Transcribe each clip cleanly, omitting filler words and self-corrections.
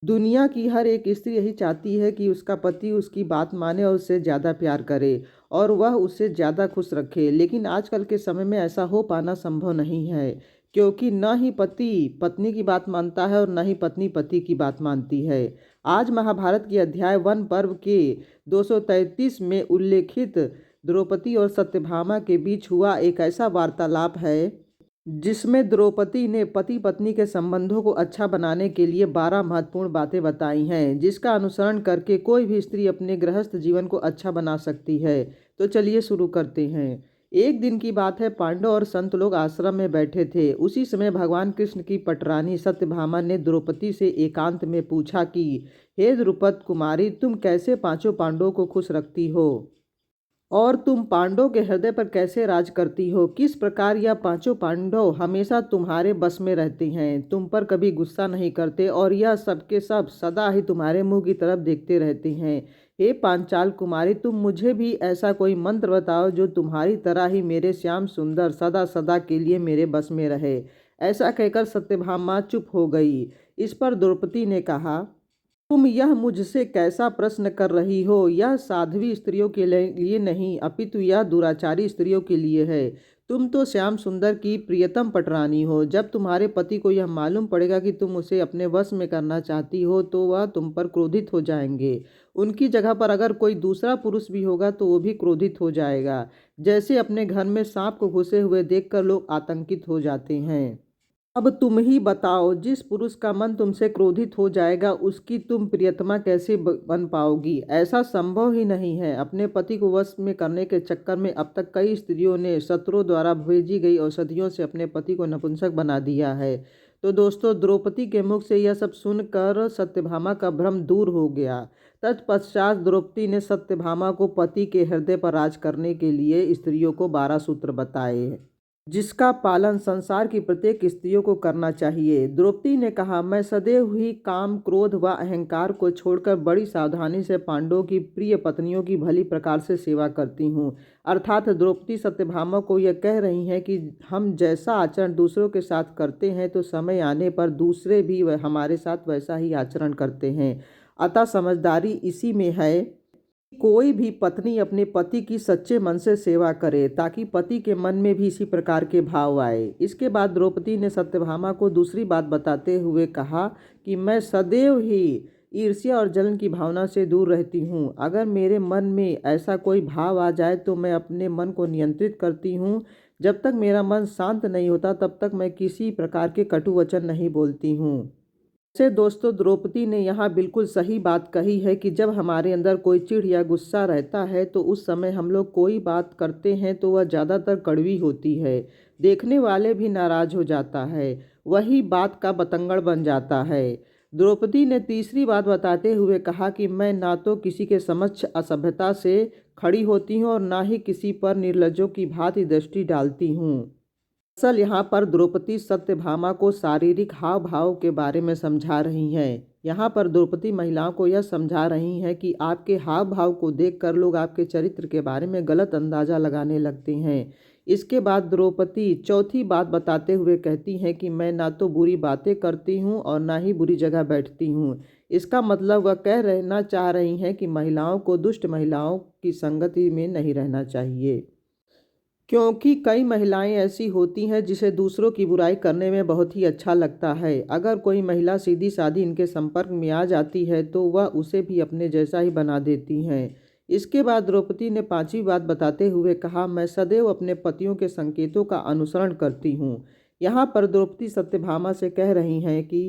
दुनिया की हर एक स्त्री यही चाहती है कि उसका पति उसकी बात माने और उससे ज़्यादा प्यार करे और वह उससे ज़्यादा खुश रखे। लेकिन आजकल के समय में ऐसा हो पाना संभव नहीं है, क्योंकि न ही पति पत्नी की बात मानता है और न ही पत्नी पति की बात मानती है। आज महाभारत के अध्याय वन पर्व के 233 में उल्लेखित द्रौपदी और सत्यभामा के बीच हुआ एक ऐसा वार्तालाप है जिसमें द्रौपदी ने पति पत्नी के संबंधों को अच्छा बनाने के लिए 12 महत्वपूर्ण बातें बताई हैं, जिसका अनुसरण करके कोई भी स्त्री अपने गृहस्थ जीवन को अच्छा बना सकती है। तो चलिए शुरू करते हैं। एक दिन की बात है, पांडव और संत लोग आश्रम में बैठे थे। उसी समय भगवान कृष्ण की पटरानी सत्यभामा ने द्रौपदी से एकांत में पूछा कि हे द्रुपद कुमारी, तुम कैसे पांचों पांडवों को खुश रखती हो और तुम पांडवों के हृदय पर कैसे राज करती हो? किस प्रकार यह पांचों पांडव हमेशा तुम्हारे बस में रहते हैं, तुम पर कभी गुस्सा नहीं करते और यह सबके सब सदा ही तुम्हारे मुंह की तरफ देखते रहते हैं? हे पांचाल कुमारी, तुम मुझे भी ऐसा कोई मंत्र बताओ जो तुम्हारी तरह ही मेरे श्याम सुंदर सदा सदा के लिए मेरे बस में रहे। ऐसा कहकर सत्यभामा चुप हो गई। इस पर द्रौपदी ने कहा, तुम यह मुझसे कैसा प्रश्न कर रही हो? यह साध्वी स्त्रियों के लिए नहीं, अपितु यह दुराचारी स्त्रियों के लिए है। तुम तो श्याम सुंदर की प्रियतम पटरानी हो। जब तुम्हारे पति को यह मालूम पड़ेगा कि तुम उसे अपने वश में करना चाहती हो तो वह तुम पर क्रोधित हो जाएंगे। उनकी जगह पर अगर कोई दूसरा पुरुष भी होगा तो वो भी क्रोधित हो जाएगा, जैसे अपने घर में सांप को घुसे हुए देखकर लोग आतंकित हो जाते हैं। अब तुम ही बताओ, जिस पुरुष का मन तुमसे क्रोधित हो जाएगा उसकी तुम प्रियतमा कैसे बन पाओगी? ऐसा संभव ही नहीं है। अपने पति को वश में करने के चक्कर में अब तक कई स्त्रियों ने शत्रुओं द्वारा भेजी गई औषधियों से अपने पति को नपुंसक बना दिया है। तो दोस्तों, द्रौपदी के मुख से यह सब सुनकर सत्यभामा का भ्रम दूर हो गया। तत्पश्चात द्रौपदी ने सत्यभामा को पति के हृदय पर राज करने के लिए स्त्रियों को 12 सूत्र बताए, जिसका पालन संसार की प्रत्येक स्त्रियों को करना चाहिए। द्रौपदी ने कहा, मैं सदैव ही काम, क्रोध व अहंकार को छोड़कर बड़ी सावधानी से पांडवों की प्रिय पत्नियों की भली प्रकार से सेवा करती हूँ। अर्थात द्रौपदी सत्यभामा को यह कह रही हैं कि हम जैसा आचरण दूसरों के साथ करते हैं तो समय आने पर दूसरे भी हमारे साथ वैसा ही आचरण करते हैं। अतः समझदारी इसी में है, कोई भी पत्नी अपने पति की सच्चे मन से सेवा करे ताकि पति के मन में भी इसी प्रकार के भाव आए। इसके बाद द्रौपदी ने सत्यभामा को दूसरी बात बताते हुए कहा कि मैं सदैव ही ईर्ष्या और जलन की भावना से दूर रहती हूँ। अगर मेरे मन में ऐसा कोई भाव आ जाए तो मैं अपने मन को नियंत्रित करती हूँ। जब तक मेरा मन शांत नहीं होता तब तक मैं किसी प्रकार के कटु वचन नहीं बोलती हूँ। से दोस्तों, द्रौपदी ने यहाँ बिल्कुल सही बात कही है कि जब हमारे अंदर कोई चिढ़ या गुस्सा रहता है तो उस समय हम लोग कोई बात करते हैं तो वह ज़्यादातर कड़वी होती है। देखने वाले भी नाराज हो जाता है, वही बात का बतंगड़ बन जाता है। द्रौपदी ने तीसरी बात बताते हुए कहा कि मैं ना तो किसी के समक्ष असभ्यता से खड़ी होती हूँ और ना ही किसी पर निर्लज्जों की भांति दृष्टि डालती हूँ। असल यहाँ पर द्रौपदी सत्यभामा को शारीरिक हाव भाव के बारे में समझा रही हैं। यहाँ पर द्रौपदी महिलाओं को यह समझा रही हैं कि आपके हाव भाव को देखकर लोग आपके चरित्र के बारे में गलत अंदाजा लगाने लगते हैं। इसके बाद द्रौपदी चौथी बात बताते हुए कहती हैं कि मैं ना तो बुरी बातें करती हूँ और ना ही बुरी जगह बैठती हूँ। इसका मतलब वह कह रहना चाह रही हैं कि महिलाओं को दुष्ट महिलाओं की संगति में नहीं रहना चाहिए, क्योंकि कई महिलाएं ऐसी होती हैं जिसे दूसरों की बुराई करने में बहुत ही अच्छा लगता है। अगर कोई महिला सीधी सादी इनके संपर्क में आ जाती है तो वह उसे भी अपने जैसा ही बना देती हैं। इसके बाद द्रौपदी ने पांचवी बात बताते हुए कहा, मैं सदैव अपने पतियों के संकेतों का अनुसरण करती हूँ। यहाँ पर द्रौपदी सत्यभामा से कह रही हैं कि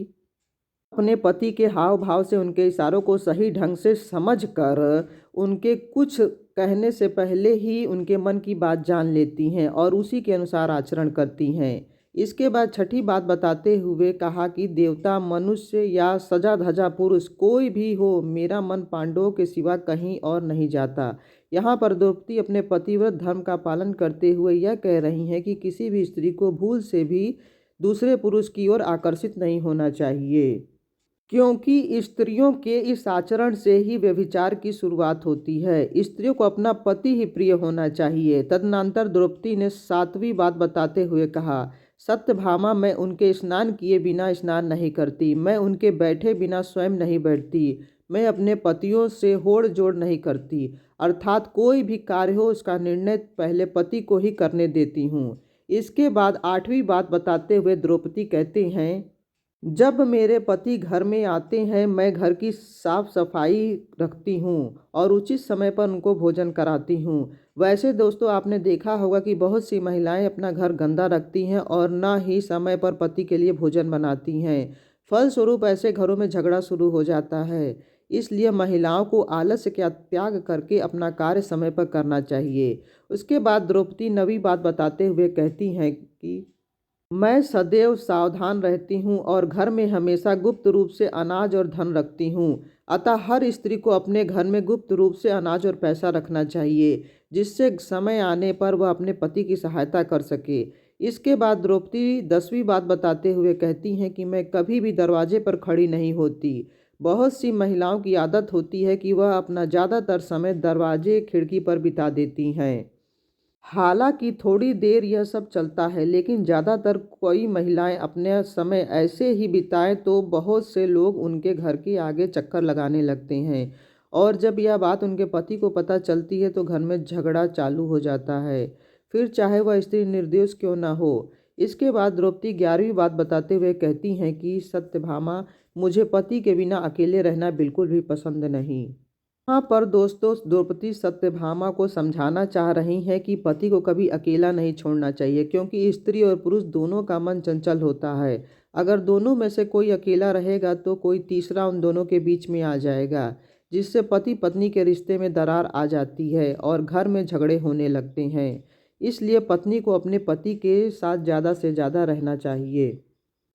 अपने पति के हाव भाव से उनके इशारों को सही ढंग से समझ कर उनके कुछ कहने से पहले ही उनके मन की बात जान लेती हैं और उसी के अनुसार आचरण करती हैं। इसके बाद छठी बात बताते हुए कहा कि देवता, मनुष्य या सजा धजा पुरुष कोई भी हो, मेरा मन पांडवों के सिवा कहीं और नहीं जाता। यहाँ पर द्रौपदी अपने पतिव्रत धर्म का पालन करते हुए यह कह रही हैं कि किसी भी स्त्री को भूल से भी दूसरे पुरुष की ओर आकर्षित नहीं होना चाहिए, क्योंकि स्त्रियों के इस आचरण से ही व्यभिचार की शुरुआत होती है। स्त्रियों को अपना पति ही प्रिय होना चाहिए। तदनंतर द्रौपदी ने सातवीं बात बताते हुए कहा, सत्यभामा, मैं उनके स्नान किए बिना स्नान नहीं करती, मैं उनके बैठे बिना स्वयं नहीं बैठती, मैं अपने पतियों से होड़ जोड़ नहीं करती, अर्थात कोई भी कार्य हो उसका निर्णय पहले पति को ही करने देती हूँ। इसके बाद 8वीं बात बताते हुए द्रौपदी कहते हैं, जब मेरे पति घर में आते हैं मैं घर की साफ सफाई रखती हूँ और उचित समय पर उनको भोजन कराती हूँ। वैसे दोस्तों, आपने देखा होगा कि बहुत सी महिलाएं अपना घर गंदा रखती हैं और ना ही समय पर पति के लिए भोजन बनाती हैं। फलस्वरूप ऐसे घरों में झगड़ा शुरू हो जाता है। इसलिए महिलाओं को आलस्य का त्याग करके अपना कार्य समय पर करना चाहिए। उसके बाद द्रौपदी 9वीं बात बताते हुए कहती हैं कि मैं सदैव सावधान रहती हूँ और घर में हमेशा गुप्त रूप से अनाज और धन रखती हूँ। अतः हर स्त्री को अपने घर में गुप्त रूप से अनाज और पैसा रखना चाहिए, जिससे समय आने पर वह अपने पति की सहायता कर सके। इसके बाद द्रौपदी 10वीं बात बताते हुए कहती हैं कि मैं कभी भी दरवाजे पर खड़ी नहीं होती। बहुत सी महिलाओं की आदत होती है कि वह अपना ज़्यादातर समय दरवाजे खिड़की पर बिता देती हैं। हालांकि थोड़ी देर यह सब चलता है, लेकिन ज़्यादातर कोई महिलाएं अपने समय ऐसे ही बिताएं तो बहुत से लोग उनके घर के आगे चक्कर लगाने लगते हैं और जब यह बात उनके पति को पता चलती है तो घर में झगड़ा चालू हो जाता है, फिर चाहे वह स्त्री निर्दोष क्यों ना हो। इसके बाद द्रौपदी 11वीं बात बताते हुए कहती हैं कि सत्यभामा, मुझे पति के बिना अकेले रहना बिल्कुल भी पसंद नहीं। यहाँ पर दोस्तों द्रौपदी सत्यभामा को समझाना चाह रही हैं कि पति को कभी अकेला नहीं छोड़ना चाहिए, क्योंकि स्त्री और पुरुष दोनों का मन चंचल होता है। अगर दोनों में से कोई अकेला रहेगा तो कोई तीसरा उन दोनों के बीच में आ जाएगा, जिससे पति पत्नी के रिश्ते में दरार आ जाती है और घर में झगड़े होने लगते हैं। इसलिए पत्नी को अपने पति के साथ ज़्यादा से ज़्यादा रहना चाहिए।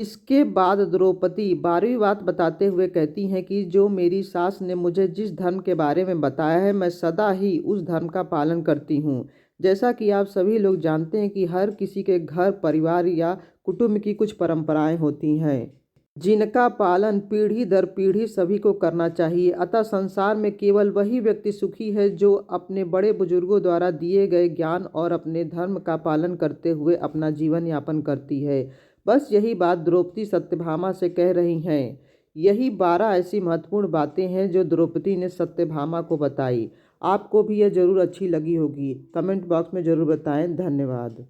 इसके बाद द्रौपदी 12वीं बात बताते हुए कहती हैं कि जो मेरी सास ने मुझे जिस धर्म के बारे में बताया है मैं सदा ही उस धर्म का पालन करती हूँ। जैसा कि आप सभी लोग जानते हैं कि हर किसी के घर परिवार या कुटुंब की कुछ परंपराएं होती हैं, जिनका पालन पीढ़ी दर पीढ़ी सभी को करना चाहिए। अतः संसार में केवल वही व्यक्ति सुखी है जो अपने बड़े बुजुर्गों द्वारा दिए गए ज्ञान और अपने धर्म का पालन करते हुए अपना जीवन यापन करती है। बस यही बात द्रौपदी सत्यभामा से कह रही हैं। यही 12 ऐसी महत्वपूर्ण बातें हैं जो द्रौपदी ने सत्यभामा को बताई। आपको भी यह जरूर अच्छी लगी होगी। कमेंट बॉक्स में जरूर बताएं। धन्यवाद।